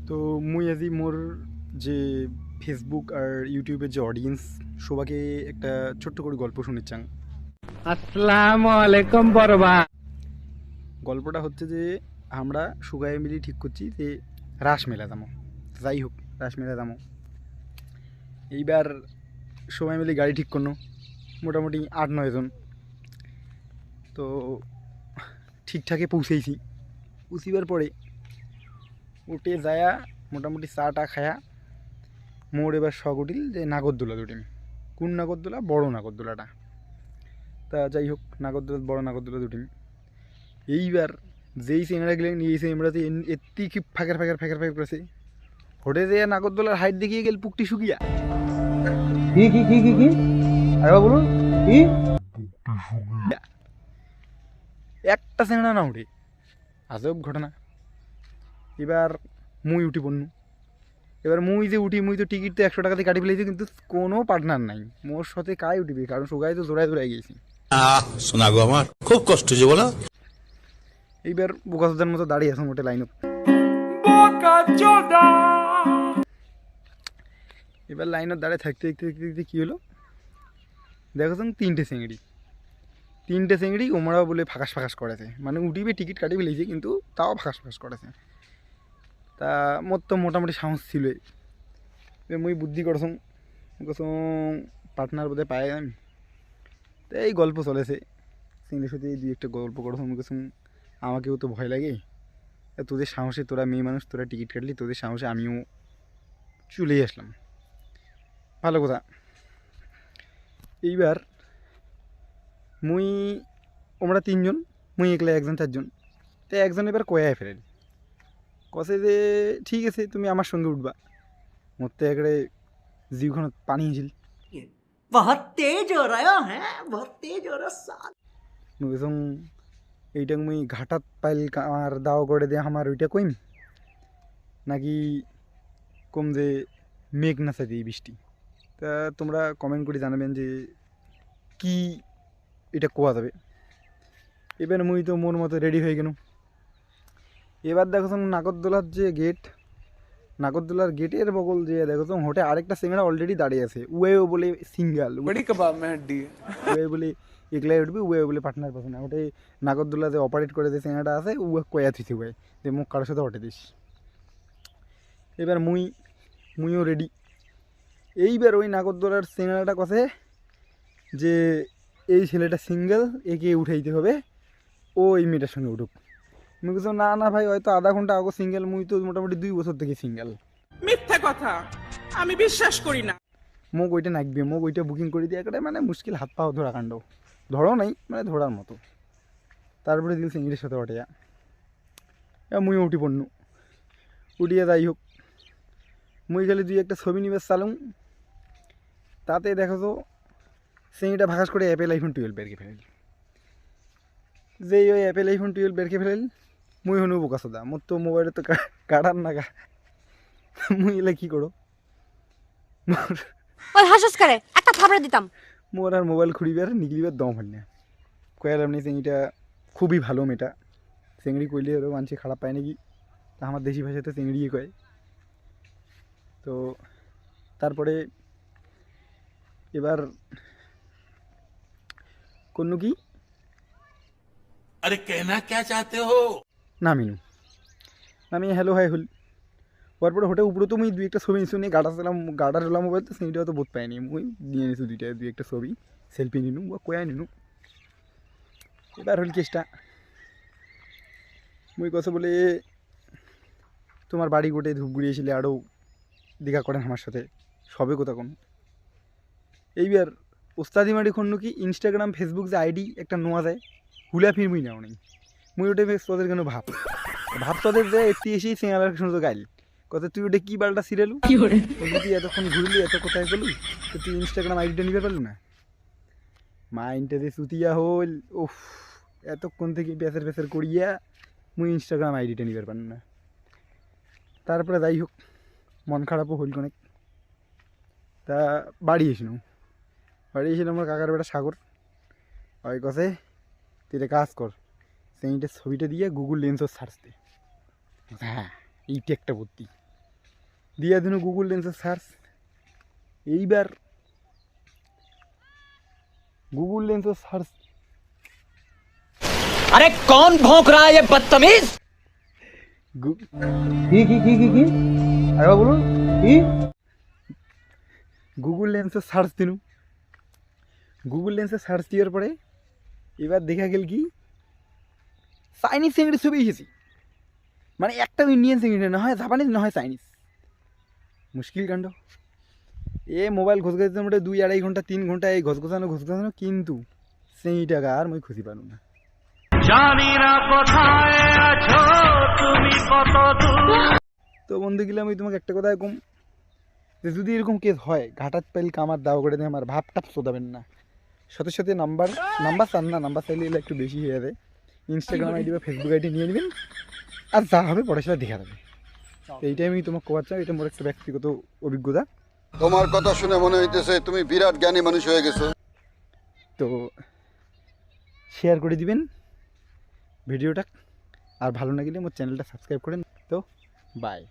তো মুই আজি মোর যে ফেসবুক আর ইউটিউবের যে অডিয়েন্স সবাইকে একটা ছোট্ট করে গল্প শুনেছাং। আসসালামু আলাইকুম বড়বা। গল্পটা হচ্ছে যে আমরা সুগাই মিলি ঠিক করছি যে রাস মেলা যাবো, যাই হোক রাস মেলা যাবো। এইবার সবাই মিলে গাড়ি ঠিক করলো, মোটামুটি 8-9 জন। তো ঠিকঠাকে পৌঁছেইছি। পৌঁছিবার পরে উঠে যায়া মোটামুটি চাটা খায়া মোর এবার শখ উঠিল যে নাগরদোলা দুটিম। কোন নাগরদোলা? বড় নাগরদোলাটা। তা যাই হোক নাগরদোলা, বড় নাগরদোলা দুটিম। এইবার যেই চেংড়া গেলেন এই চেংড়াতে এত্তি কি ফাঁকের ফাঁকের ফাঁকের ফাঁকের করেছে, হোটে যে নাগরদোলার হাইট দেখিয়ে গেল পুকটি শুকিয়া। কি কি কি কি কি আরে বলুন কি? একটা চেংড়া না উঠে, আজব ঘটনা। এবার মুই উঠি পড়নু। এবার মুই যে উঠি, মুই তো টিকিট তো 100 টাকাতে কাটি ফেলেছি, কিন্তু কোনো পার্টনার নাই মোর সাথে। কাই উঠিবি? কারণ সোগাই তো জোড়ায় জোড়ায় গেছি। শোনা গো, আমার খুব কষ্ট হচ্ছে বলো। এইবার বোকাচোদার মতো দাঁড়িয়ে আছো মোটে লাইনত। এবার লাইনত দাঁড়িয়ে থাকতে দেখতে দেখতে দেখতে কী হলো, দেখো তিনটে চিংড়ি ওমরাও বলে ফাঁকাস ফাঁকাস করেছে। মানে উঠিবে টিকিট কাটি ফেলেছে, কিন্তু তাও ফাঁকাস ফাঁকাস করেছে। তা মোর তো মোটামুটি সাহস ছিল। মুই বুদ্ধি করছুম পার্টনার বোধহয় পাই আমি। তো এই গল্প চলেছে চিংড়ির সাথে, দুই একটা গল্প করছুম। আমাকেও তো ভয় লাগে। তোদের সাহসে, তোরা মেয়ে মানুষ, তোরা টিকিট কাটলি, তোদের সাহসে আমিও চলেই আসলাম। ভালো কথা। এইবার মুই ওমরা 3 জন, মুই একলা একজন 4 জন। তো একজন এবার কয়ায় ফেরেল, কষে যে ঠিক আছে তুমি আমার সঙ্গে উঠবা। মোর তো একবারে জিভখান পানি ছিল। बहुत तेज हो रहा है, बहुत तेज हो रहा साल। মুই কইছং এইটা মুই ঘাটাত পাইল আমার দাও করে দিয়ে আমার ওইটা কইম, নাকি কম যে মেঘ না চাই এই বৃষ্টি। তা তোমরা কমেন্ট করে জানাবেন যে কি এটা কোয়া যাবে। এবার মুই তো মোর মতো রেডি হয়ে গেল। এবার দেখো নাগরদোলার যে গেট, নাগরদোলার গেটের বগল যে দেখো হোটে আরেকটা সিঙ্গারা অলরেডি দাঁড়িয়ে আছে। উয়েও বলে সিঙ্গেল, बड़ी कबाब में हड्डी है। উয়ে বলে একলাই উঠবি, উয়ে বলে পার্টনার পাচ্ছে না। ওটাই নাগরদোলা যে অপারেট করে যে সিঙ্গারাটা আছে, উয়ে কয়া থুইছে উয়ে যে মুখ কারোর সাথে ওঠে দিস। এবার মুইও রেডি। এইবার ওই নাগরদোলার সিঙ্গারাটা কথা যে এই ছেলেটা সিঙ্গেল, একে উঠাইতে হবে, ও এই মেয়েটার সঙ্গে উঠুক। মুই কিছু না না ভাই, হয়তো আধা ঘন্টা আগে সিঙ্গেল, মুই তো মোটামুটি 2 বছর থেকে সিঙ্গেল। মিথ্যা কথা, আমি বিশ্বাস করি না। মোক ওইটা নাকবে, মোক ওইটা বুকিং করে দিয়ে একটা মানে মুশকিল, হাত পাও ধরা কাণ্ড। ধরো নাই মানে ধরার মতো। তারপরে দিল সিঙ্গিলের সাথে ওঠে মুই উঠি পড়নু। উঠিয়ে যাই হোক, মুই খালি 2-1টা ছবি নিবে চালুম। তাতে দেখো তো সিঙ্গিটা ভাগাস করে অ্যাপেল আইফোন 12 বেরকে ফেলেল। যেই ওই অ্যাপেল আইফোন 12 বেরকে ফেলেল, মুই হনু বোকাচোদা। মোর তো মোবাইলে তো কাটার নাগা। মুই এলে কী করো, ওই হাসস করে একটা থাপড়া দিতাম। মোর আর মোবাইল খুঁড়িবার নিকলিবার দম হয় না। কয়ালাম নি চিংড়িটা খুবই ভালো মেয়েটা। চিংড়ি কইলে ওরও মানুষ খারাপ পায় নাকি, তা আমার দেশি ভাষাতে চিংড়িয়ে কয়। তো তারপরে এবার কোন কি अरे कहना क्या चाहते हो? নামিনু, নামি হ্যালো হাই হল। তারপরে হোটে উপরে তো মুই 2-1টা ছবি নিছু, নিয়ে গাড়া চলাম মোবাইল, তো চিংড়িটাও তো বোধ পাইনি। মুই নিয়ে নিছু 2-1টা ছবি, সেলফি নিনু বা কয়া নিনু। এবার হল কেসটা, মুই কথা বলে তোমার বাড়ি গোটে ধূপগুড়ি এসেছিলে, আরও দেখা করেন আমার সাথে, সবে কথা কোন। এইবার ওস্তাদি মারি খন্ড কি ইনস্টাগ্রাম ফেসবুক যে আইডি একটা নোয়া যায়, হুলা ফিরমুই নাও নেই। মুই ওটা তোদের কেন ভাব তোদের যে এটি এসেই সিঙ্গালার শুনতো গাইল কথা, তুই ওটা কী বালটা সিরিয়ালু তুই এতক্ষণ ঘুরলি, এত কোথায় গেলি, তো তুই ইনস্টাগ্রাম আইডিটা নিতে পারলি না। মাইন্ডটা যে সুতিয়া হল, ওফ, এতক্ষণ থেকে পেঁচের পেঁচের করিয়া মুই ইনস্টাগ্রাম আইডিটা নিতে পারলাম না। তারপরে যাই হোক মন খারাপও হইল অনেক। তা বাড়ি এসিলাম আমার কাকার বেটা সাগর। ওই কথা তুই একটা কাজ কর, সেইটা ছবিটা দিয়ে গুগল লেন্সও সার্চ দে। হ্যাঁ এইটা একটা বুদ্ধি। দিয়া দিন গুগল লেন্সের সার্চ। এইবার গুগল লেন্সের সার্চ अरे कौन भौंक रहा है ये बदतमीज? কি আরেকবার বলুন কি? গুগল লেন্সের সার্চ দিনু। গুগল লেন্সের সার্চ দেওয়ার পরে এবার দেখা গেল কি চাইনিজ চিংড়ি ছবি এসেছি, মানে একটা ইন্ডিয়ান চিংড়ি না হয় জাপানিজ না হয় চাইনিজ। মুশকিল কাণ্ড। এ মোবাইল ঘষঘষানোর মধ্যে 2-2.5 ঘন্টা 3 ঘন্টা এই ঘষঘষানো কিন্তু সেই টাকা আর মই খুঁজি পারো না। তো বন্ধু গেলে আমি তোমাকে একটা কথা কম, যে যদি এরকম কেস হয় ঘাটাত পেল কামার দাও করে দিয়ে আমার ভাবটা শোধাবেন না। সাথে সাথে নাম্বার চান না, নাম্বার চাইলে এলে একটু বেশি হয়ে যাবে। ইনস্টাগ্রাম আইডি বা ফেসবুক আইডি নিয়ে নেবেন, আর যা হবে পরে সেটা দেখা যাবে। এইটাই আমি তোমাকে কোয়ার চাই, এটা মোর একটা ব্যক্তিগত অভিজ্ঞতা। তোমার কথা শুনে মনে হইতেছে তুমি বিরাট জ্ঞানী মানুষ হয়ে গেছো। তো শেয়ার করে দিবেন ভিডিওটা, আর ভালো লাগলে মোর চ্যানেলটা সাবস্ক্রাইব করেন। তো বাই।